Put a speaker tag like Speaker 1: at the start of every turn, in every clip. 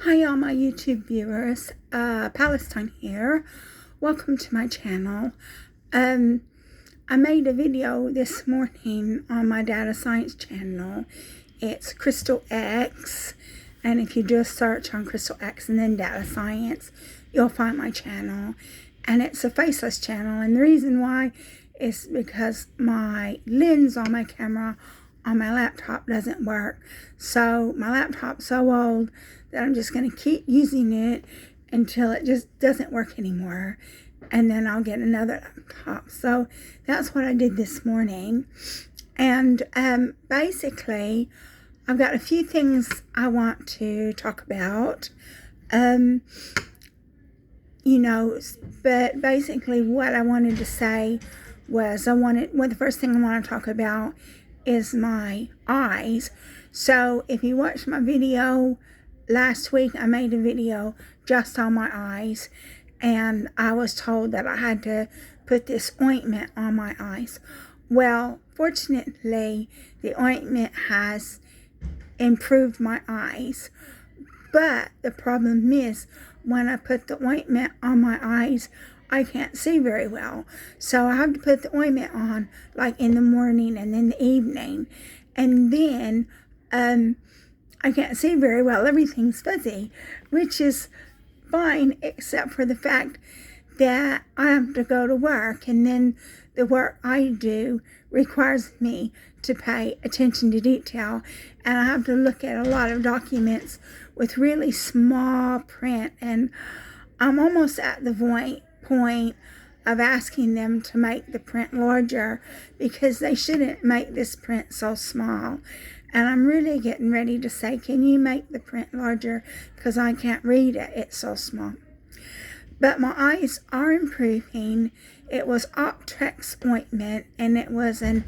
Speaker 1: Hi all my YouTube viewers, Palestine here. Welcome to my channel. I made a video this morning on my data science channel. It's Crystal X, and if you do a search on Crystal X and then data science, you'll find my channel. And it's a faceless channel, and the reason why is because my lens on my camera on my laptop doesn't work. So my laptop's so old that I'm just going to keep using it until it just doesn't work anymore, and then I'll get another laptop. So that's what I did this morning. And basically I've got a few things I want to talk about, but basically what I wanted to say was the first thing I want to talk about is my eyes. So if you watched my video last week, I made a video just on my eyes, and I was told that I had to put this ointment on my eyes. Well, fortunately, the ointment has improved my eyes, but the problem is when I put the ointment on my eyes, I can't see very well. So I have to put the ointment on like in the morning and in the evening. And then I can't see very well. Everything's fuzzy, which is fine except for the fact that I have to go to work, and then the work I do requires me to pay attention to detail, and I have to look at a lot of documents with really small print, and I'm almost at the point of asking them to make the print larger because they shouldn't make this print so small. And I'm really getting ready to say, can you make the print larger, because I can't read it, it's so small. But my eyes are improving. It was Optrex ointment, and it was an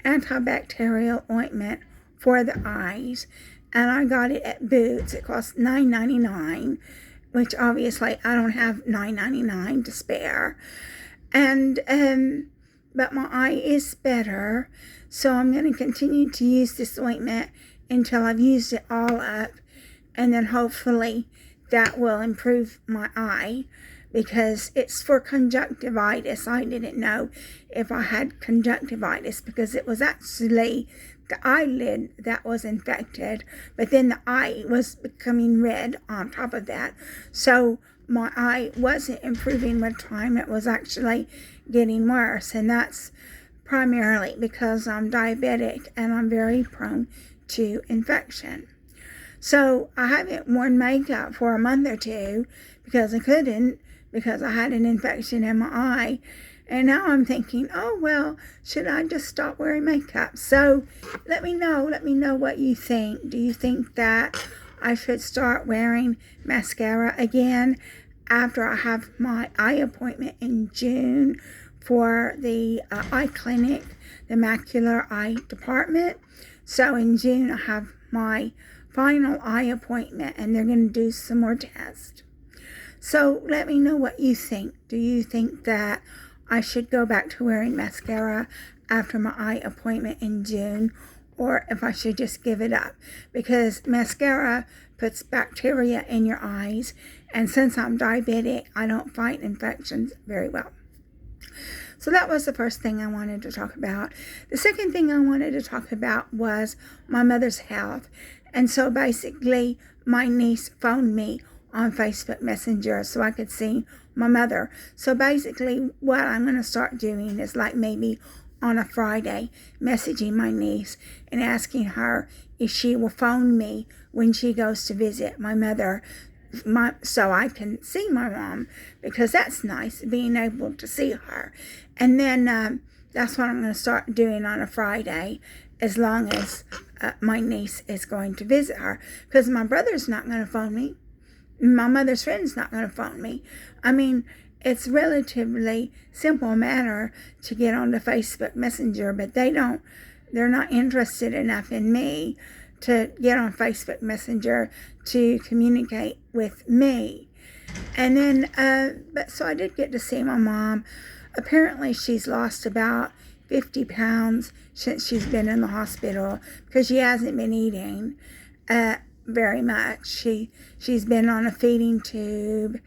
Speaker 1: antibacterial ointment for the eyes, and I got it at Boots. It cost $9.99, which obviously I don't have $9.99 to spare. And but my eye is better, so I'm going to continue to use this ointment until I've used it all up, and then hopefully that will improve my eye, because it's for conjunctivitis. I didn't know if I had conjunctivitis because it was actually the eyelid that was infected, but then the eye was becoming red on top of that. So my eye wasn't improving with time, it was actually getting worse, and that's primarily because I'm diabetic and I'm very prone to infection. So I haven't worn makeup for a month or two because I couldn't, because I had an infection in my eye. And now I'm thinking, oh, well, should I just stop wearing makeup? So let me know what you think. Do you think that I should start wearing mascara again after I have my eye appointment in June for the eye clinic, the macular eye department? So in June I have my final eye appointment, and they're going to do some more tests. So let me know what you think. Do you think that I should go back to wearing mascara after my eye appointment in June, or if I should just give it up? Because mascara puts bacteria in your eyes, and since I'm diabetic, I don't fight infections very well. So that was the first thing I wanted to talk about. The second thing I wanted to talk about was my mother's health. And so basically, my niece phoned me on Facebook Messenger so I could see my mother. So basically, what I'm going to start doing is, like, maybe on a Friday, messaging my niece and asking her if she will phone me when she goes to visit my mother, so I can see my mom, because that's nice, being able to see her. And then that's what I'm going to start doing on a Friday, as long as my niece is going to visit her, because my brother's not going to phone me. My mother's friend's not going to phone me. I mean, it's relatively simple matter to get on the Facebook Messenger, but they're not interested enough in me to get on Facebook Messenger to communicate with me. And then, so I did get to see my mom. Apparently she's lost about 50 pounds since she's been in the hospital, because she hasn't been eating. very much. She's been on a feeding tube,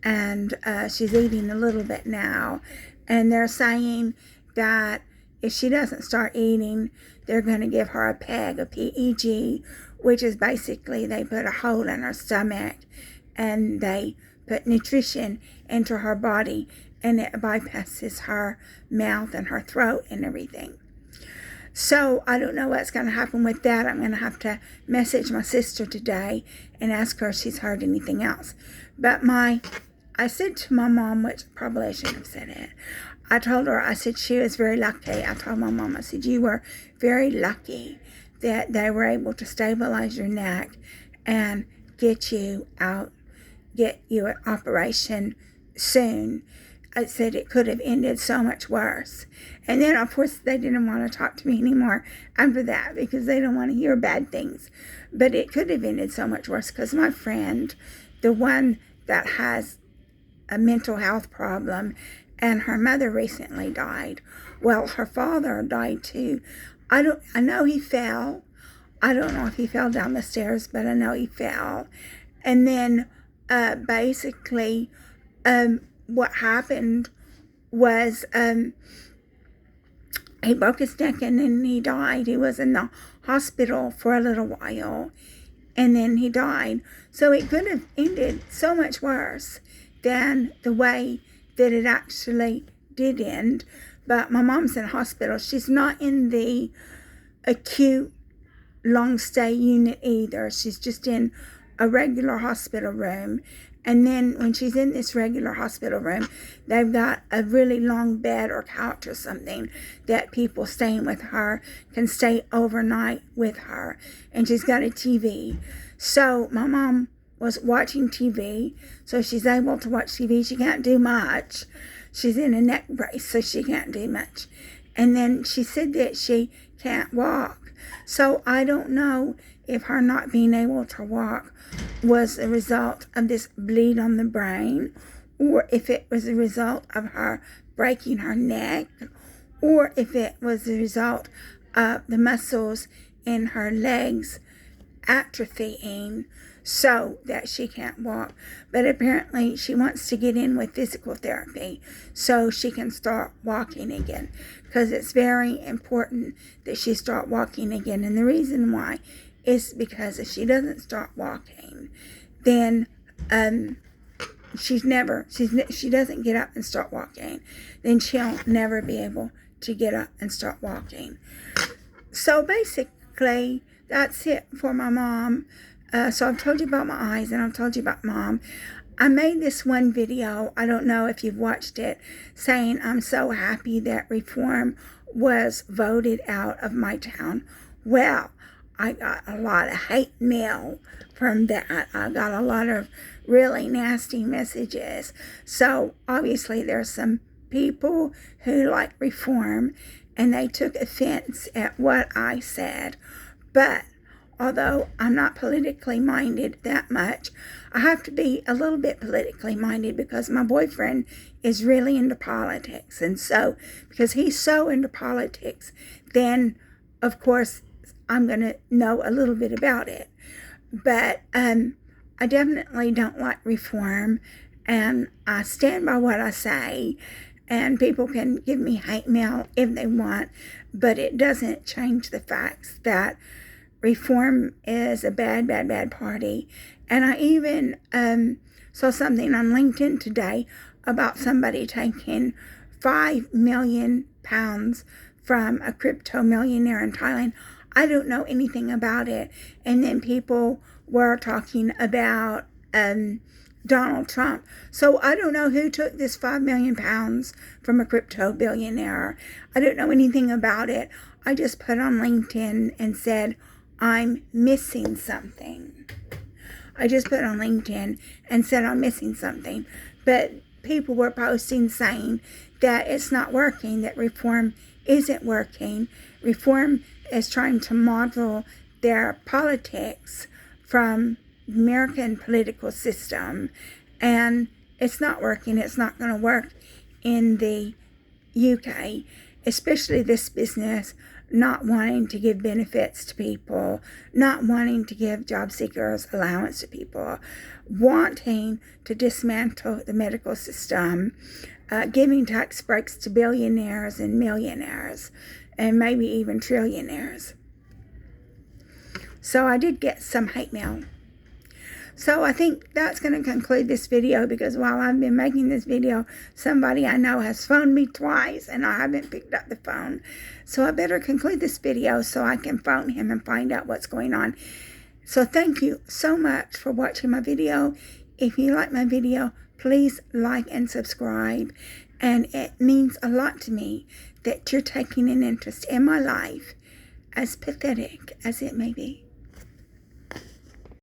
Speaker 1: and she's eating a little bit now. And they're saying that if she doesn't start eating, they're going to give her a PEG, a PEG, which is basically they put a hole in her stomach and they put nutrition into her body, and it bypasses her mouth and her throat and everything. So I don't know what's going to happen with that. I'm going to have to message my sister today and ask her if she's heard anything else. But I said to my mom, which probably I shouldn't have said it. I told her, I said she was very lucky. I told my mom, I said, you were very lucky that they were able to stabilize your neck and get you out, get you an operation soon. I said it could have ended so much worse. And then, of course, they didn't want to talk to me anymore after that because they don't want to hear bad things. But it could have ended so much worse because my friend, the one that has a mental health problem, and her mother recently died. Well, her father died too. I know he fell. I don't know if he fell down the stairs, but I know he fell. And then basically what happened was he broke his neck and then he died. He was in the hospital for a little while and then he died. So it could have ended so much worse than the way that it actually did end. But my mom's in hospital. She's not in the acute long stay unit either. She's just in a regular hospital room. And then when she's in this regular hospital room, they've got a really long bed or couch or something that people staying with her can stay overnight with her. And she's got a TV. So my mom was watching TV, so she's able to watch TV. She can't do much. She's in a neck brace, so she can't do much. And then she said that she can't walk. So I don't know if her not being able to walk was a result of this bleed on the brain, or if it was a result of her breaking her neck, or if it was a result of the muscles in her legs atrophying so that she can't walk. But apparently she wants to get in with physical therapy so she can start walking again, because it's very important that she start walking again. And the reason why is because if she doesn't start walking, then she doesn't get up and start walking, then she'll never be able to get up and start walking. So basically that's it for my mom. So I've told you about my eyes and I've told you about mom. I made this one video, I don't know if you've watched it, saying I'm so happy that reform was voted out of my town. Well, I got a lot of hate mail from that. I got a lot of really nasty messages. So obviously there's some people who like reform and they took offense at what I said. But although I'm not politically minded that much, I have to be a little bit politically minded because my boyfriend is really into politics. And so, because he's so into politics, then, of course, I'm going to know a little bit about it. But I definitely don't like reform, and I stand by what I say. And people can give me hate mail if they want, but it doesn't change the facts that reform is a bad, bad, bad party. And I even saw something on LinkedIn today about somebody taking £5 million from a crypto millionaire in Thailand. I don't know anything about it. And then people were talking about Donald Trump. So I don't know who took this £5 million from a crypto billionaire. I don't know anything about it. I just put on LinkedIn and said, I'm missing something. I just put on LinkedIn and said I'm missing something. But people were posting saying that it's not working, that reform isn't working. Reform is trying to model their politics from the American political system, and it's not working. It's not going to work in the UK, especially this business not wanting to give benefits to people, not wanting to give job seekers allowance to people, wanting to dismantle the medical system, giving tax breaks to billionaires and millionaires, and maybe even trillionaires. So I did get some hate mail. So I think that's going to conclude this video, because while I've been making this video, somebody I know has phoned me twice and I haven't picked up the phone. So I better conclude this video so I can phone him and find out what's going on. So thank you so much for watching my video. If you like my video, please like and subscribe. And it means a lot to me that you're taking an interest in my life, as pathetic as it may be.